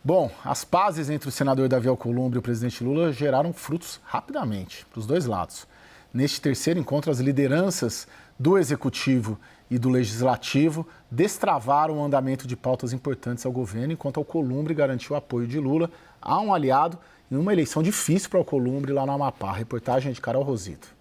Bom, as pazes entre o senador Davi Alcolumbre e o presidente Lula geraram frutos rapidamente, para os dois lados. Neste terceiro encontro, as lideranças do Executivo e do Legislativo destravaram o andamento de pautas importantes ao governo, enquanto Alcolumbre garantiu o apoio de Lula a um aliado em uma eleição difícil para Alcolumbre lá no Amapá. Reportagem de Carol Rosito.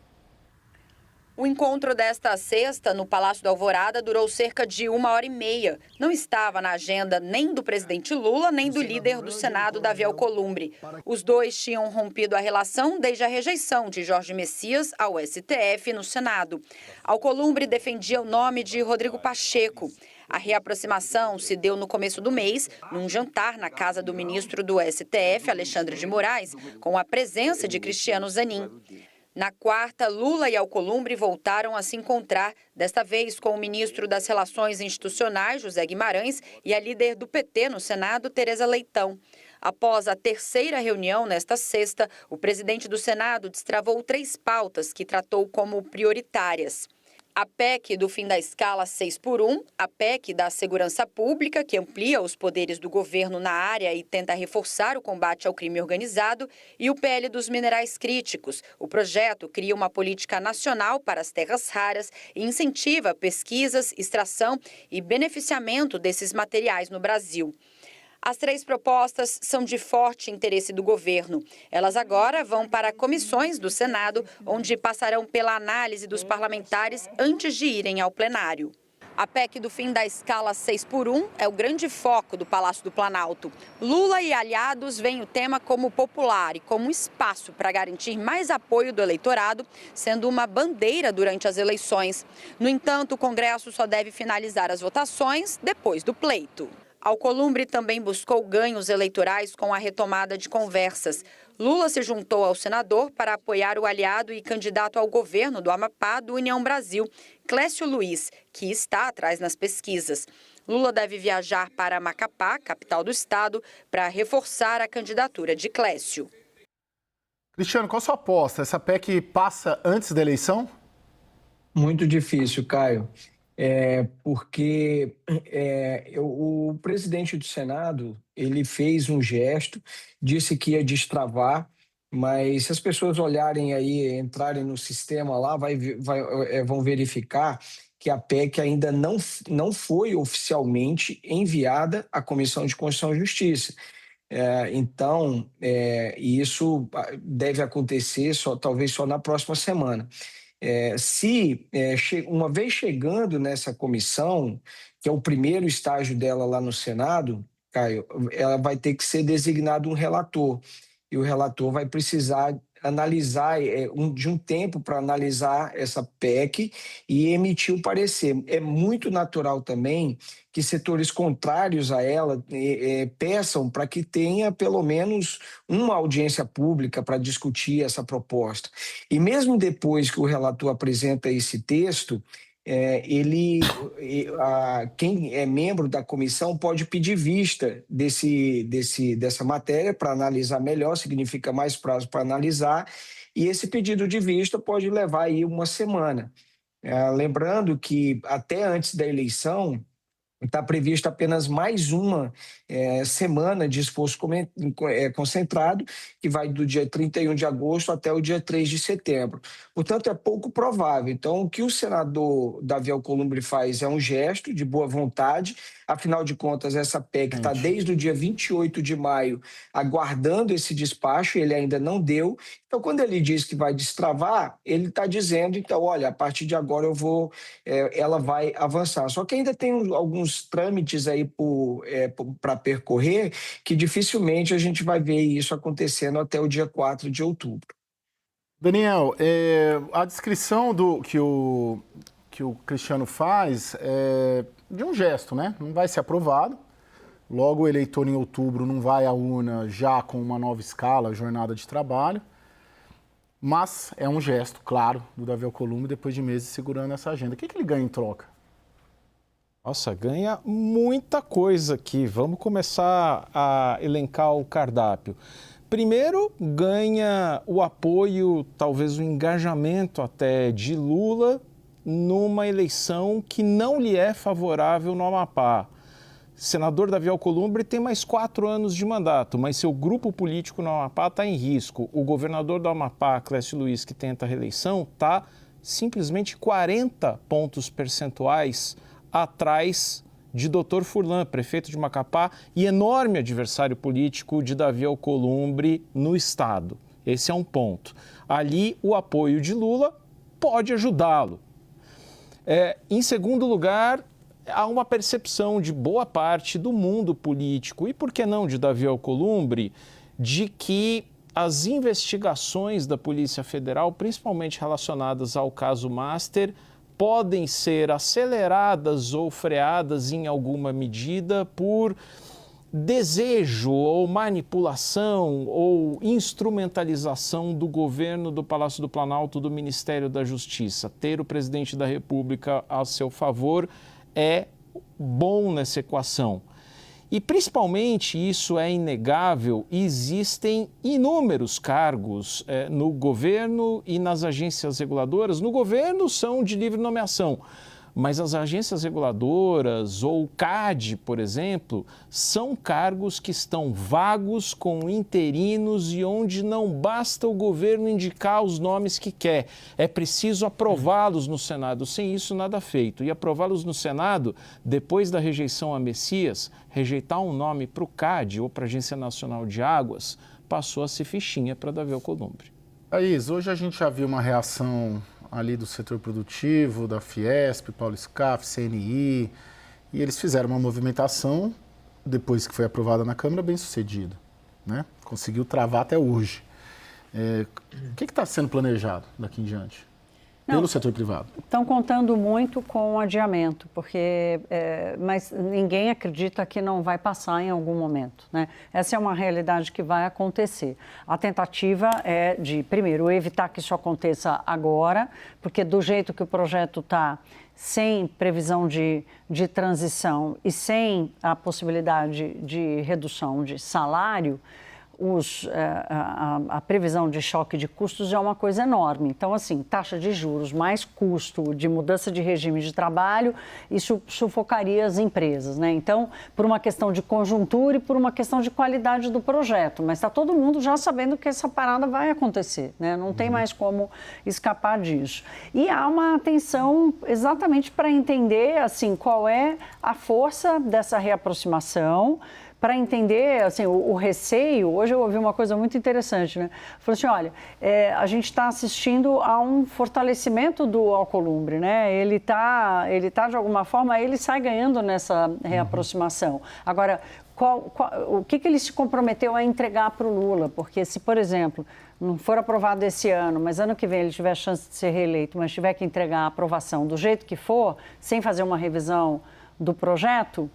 O encontro desta sexta no Palácio da Alvorada durou cerca de 1h30. Não estava na agenda nem do presidente Lula, nem do líder do Senado, Davi Alcolumbre. Os dois tinham rompido a relação desde a rejeição de Jorge Messias ao STF no Senado. Alcolumbre defendia o nome de Rodrigo Pacheco. A reaproximação se deu no começo do mês, num jantar na casa do ministro do STF, Alexandre de Moraes, com a presença de Cristiano Zanin. Na quarta, Lula e Alcolumbre voltaram a se encontrar, desta vez com o ministro das Relações Institucionais, José Guimarães, e a líder do PT no Senado, Tereza Leitão. Após a terceira reunião nesta sexta, o presidente do Senado destravou 3 pautas que tratou como prioritárias. A PEC do fim da escala 6x1, a PEC da segurança pública, que amplia os poderes do governo na área e tenta reforçar o combate ao crime organizado, e o PL dos minerais críticos. O projeto cria uma política nacional para as terras raras e incentiva pesquisas, extração e beneficiamento desses materiais no Brasil. As 3 propostas são de forte interesse do governo. Elas agora vão para comissões do Senado, onde passarão pela análise dos parlamentares antes de irem ao plenário. A PEC do fim da escala 6x1 é o grande foco do Palácio do Planalto. Lula e aliados veem o tema como popular e como um espaço para garantir mais apoio do eleitorado, sendo uma bandeira durante as eleições. No entanto, o Congresso só deve finalizar as votações depois do pleito. Alcolumbre também buscou ganhos eleitorais com a retomada de conversas. Lula se juntou ao senador para apoiar o aliado e candidato ao governo do Amapá do União Brasil, Clécio Luiz, que está atrás nas pesquisas. Lula deve viajar para Macapá, capital do estado, para reforçar a candidatura de Clécio. Cristiano, qual a sua aposta? Essa PEC passa antes da eleição? Muito difícil, Caio. Porque o presidente do Senado, ele fez um gesto, disse que ia destravar, mas se as pessoas olharem aí, entrarem no sistema lá, vão verificar que a PEC ainda não foi oficialmente enviada à Comissão de Constituição e Justiça. Então, isso deve acontecer talvez só na próxima semana. Uma vez chegando nessa comissão, que é o primeiro estágio dela lá no Senado, Caio, ela vai ter que ser designado um relator. E o relator vai precisar analisar, de um tempo para analisar essa PEC e emitir o parecer. É muito natural também que setores contrários a ela peçam para que tenha pelo menos uma audiência pública para discutir essa proposta. E mesmo depois que o relator apresenta esse texto, quem é membro da comissão pode pedir vista dessa matéria para analisar melhor, significa mais prazo para analisar, e esse pedido de vista pode levar aí uma semana. Lembrando que até antes da eleição está prevista apenas mais uma semana de esforço concentrado, que vai do dia 31 de agosto até o dia 3 de setembro. Portanto, é pouco provável. Então, o que o senador Davi Alcolumbre faz é um gesto de boa vontade. Afinal de contas, essa PEC está desde o dia 28 de maio aguardando esse despacho, ele ainda não deu. Então, quando ele diz que vai destravar, ele está dizendo, então, olha, a partir de agora ela vai avançar. Só que ainda tem alguns trâmites aí para percorrer, que dificilmente a gente vai ver isso acontecendo até o dia 4 de outubro. Daniel, a descrição que o Cristiano faz é de um gesto, né? Não vai ser aprovado. Logo, o eleitor em outubro não vai à urna já com uma nova escala, jornada de trabalho. Mas é um gesto, claro, do Davi Alcolumbre depois de meses segurando essa agenda. O que ele ganha em troca? Nossa, ganha muita coisa aqui. Vamos começar a elencar o cardápio. Primeiro, ganha o apoio, talvez o engajamento até de Lula numa eleição que não lhe é favorável no Amapá. senador Davi Alcolumbre tem mais 4 anos de mandato, mas seu grupo político no Amapá está em risco. O governador do Amapá, Clécio Luiz, que tenta a reeleição, está simplesmente 40 pontos percentuais atrás de Dr. Furlan, prefeito de Macapá e enorme adversário político de Davi Alcolumbre no estado. Esse é um ponto. Ali, o apoio de Lula pode ajudá-lo. Em segundo lugar, há uma percepção de boa parte do mundo político, e por que não de Davi Alcolumbre, de que as investigações da Polícia Federal, principalmente relacionadas ao caso Master, podem ser aceleradas ou freadas em alguma medida por desejo ou manipulação ou instrumentalização do governo, do Palácio do Planalto, do Ministério da Justiça. Ter o presidente da República a seu favor é bom nessa equação. E, principalmente, isso é inegável, existem inúmeros cargos no governo e nas agências reguladoras. No governo são de livre nomeação, mas as agências reguladoras ou o CAD, por exemplo, são cargos que estão vagos, com interinos e onde não basta o governo indicar os nomes que quer. É preciso aprová-los no Senado. Sem isso, nada feito. E aprová-los no Senado, depois da rejeição a Messias, rejeitar um nome para o CAD ou para a Agência Nacional de Águas, passou a ser fichinha para Davi Alcolumbre. Thaís, hoje a gente já viu uma reação ali do setor produtivo, da Fiesp, Paulo Scaff, CNI, e eles fizeram uma movimentação, depois que foi aprovada na Câmara, bem sucedida, né? Conseguiu travar até hoje. O que está sendo planejado daqui em diante? Pelo setor privado? Estão contando muito com o adiamento, mas ninguém acredita que não vai passar em algum momento, né? Essa é uma realidade que vai acontecer. A tentativa é de, primeiro, evitar que isso aconteça agora, porque do jeito que o projeto está, sem previsão de transição e sem a possibilidade de redução de salário, a previsão de choque de custos é uma coisa enorme. Então, assim, taxa de juros mais custo de mudança de regime de trabalho, isso sufocaria as empresas, né? Então, por uma questão de conjuntura e por uma questão de qualidade do projeto. Mas está todo mundo já sabendo que essa parada vai acontecer, né? Não tem mais como escapar disso. E há uma atenção exatamente para entender, assim, qual é a força dessa reaproximação, para entender, assim, o receio. Hoje eu ouvi uma coisa muito interessante, né? Falou assim, olha, a gente está assistindo a um fortalecimento do Alcolumbre, né? Ele tá, de alguma forma, ele sai ganhando nessa reaproximação. Agora, o que ele se comprometeu a entregar para o Lula? Porque se, por exemplo, não for aprovado esse ano, mas ano que vem ele tiver chance de ser reeleito, mas tiver que entregar a aprovação do jeito que for, sem fazer uma revisão do projeto,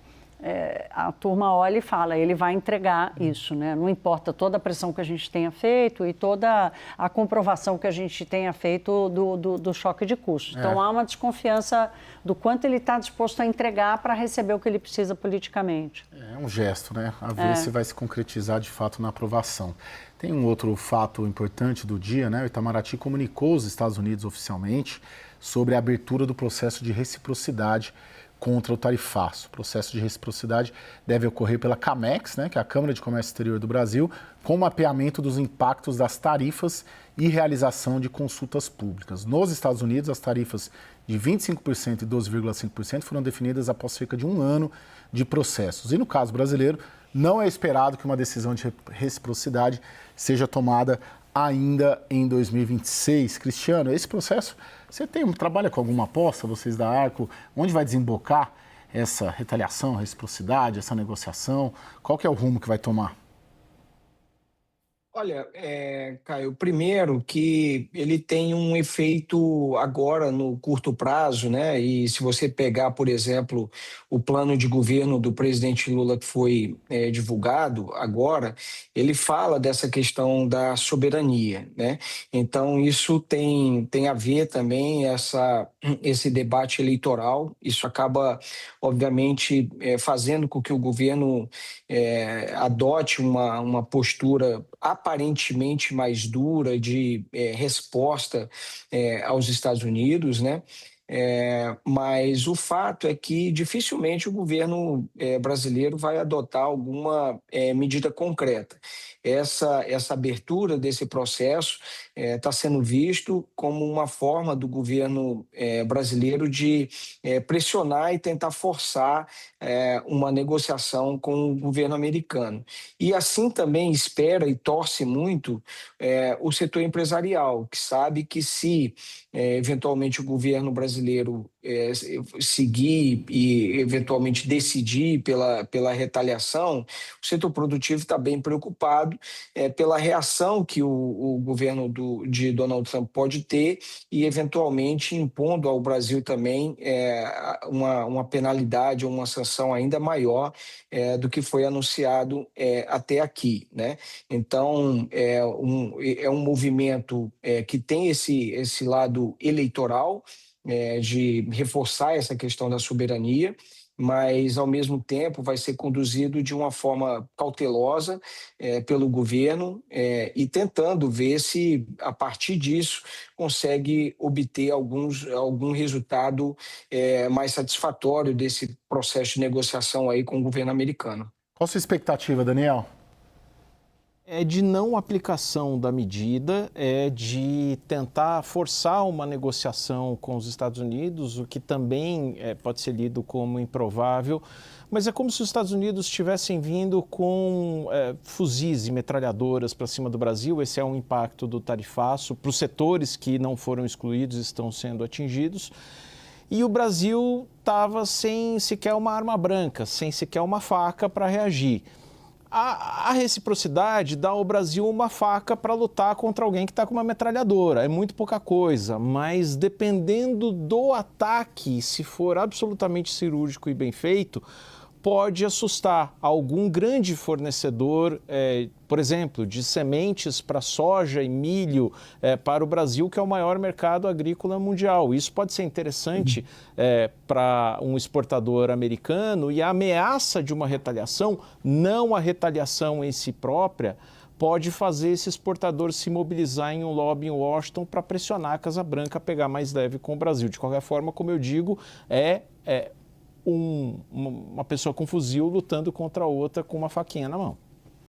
a turma olha e fala, ele vai entregar isso, né? Não importa toda a pressão que a gente tenha feito e toda a comprovação que a gente tenha feito do choque de custos. Então, há uma desconfiança do quanto ele está disposto a entregar para receber o que ele precisa politicamente. É um gesto, né? A ver se vai se concretizar de fato na aprovação. Tem um outro fato importante do dia, né? O Itamaraty comunicou aos Estados Unidos oficialmente sobre a abertura do processo de reciprocidade contra o tarifaço. O processo de reciprocidade deve ocorrer pela CAMEX, né, que é a Câmara de Comércio Exterior do Brasil, com mapeamento dos impactos das tarifas e realização de consultas públicas. Nos Estados Unidos, as tarifas de 25% e 12,5% foram definidas após cerca de um ano de processos. E no caso brasileiro, não é esperado que uma decisão de reciprocidade seja tomada ainda em 2026. Cristiano, esse processo, você trabalha com alguma aposta, vocês da Arco, onde vai desembocar essa retaliação, reciprocidade, essa negociação? Qual que é o rumo que vai tomar? Olha, Caio, primeiro que ele tem um efeito agora no curto prazo, né? E se você pegar, por exemplo, o plano de governo do presidente Lula que foi divulgado agora, ele fala dessa questão da soberania, né? Então, isso tem a ver também esse debate eleitoral. Isso acaba, obviamente, fazendo com que o governo adote uma postura aparentemente mais dura de resposta aos Estados Unidos, né? Mas o fato é que dificilmente o governo brasileiro vai adotar alguma medida concreta. Essa abertura desse processo está sendo visto como uma forma do governo brasileiro de pressionar e tentar forçar uma negociação com o governo americano. E assim também espera e torce muito o setor empresarial, que sabe que se eventualmente o governo brasileiro seguir e eventualmente decidir pela retaliação, o setor produtivo está bem preocupado pela reação que o governo de Donald Trump pode ter e eventualmente impondo ao Brasil também uma penalidade ou uma sanção ainda maior do que foi anunciado até aqui, né? Então, é um movimento que tem esse lado eleitoral, de reforçar essa questão da soberania, mas, ao mesmo tempo, vai ser conduzido de uma forma cautelosa pelo governo e tentando ver se, a partir disso, consegue obter algum resultado mais satisfatório desse processo de negociação aí com o governo americano. Qual a sua expectativa, Daniel? É de não aplicação da medida, é de tentar forçar uma negociação com os Estados Unidos, o que também pode ser lido como improvável, mas é como se os Estados Unidos tivessem vindo com fuzis e metralhadoras para cima do Brasil. Esse é um impacto do tarifaço, para os setores que não foram excluídos estão sendo atingidos. E o Brasil estava sem sequer uma arma branca, sem sequer uma faca para reagir. A reciprocidade dá ao Brasil uma faca para lutar contra alguém que está com uma metralhadora. É muito pouca coisa, mas dependendo do ataque, se for absolutamente cirúrgico e bem feito, pode assustar algum grande fornecedor, por exemplo, de sementes para soja e milho para o Brasil, que é o maior mercado agrícola mundial. Isso pode ser interessante para um exportador americano, e a ameaça de uma retaliação, não a retaliação em si própria, pode fazer esse exportador se mobilizar em um lobby em Washington para pressionar a Casa Branca a pegar mais leve com o Brasil. De qualquer forma, como eu digo, uma pessoa com fuzil lutando contra outra com uma faquinha na mão.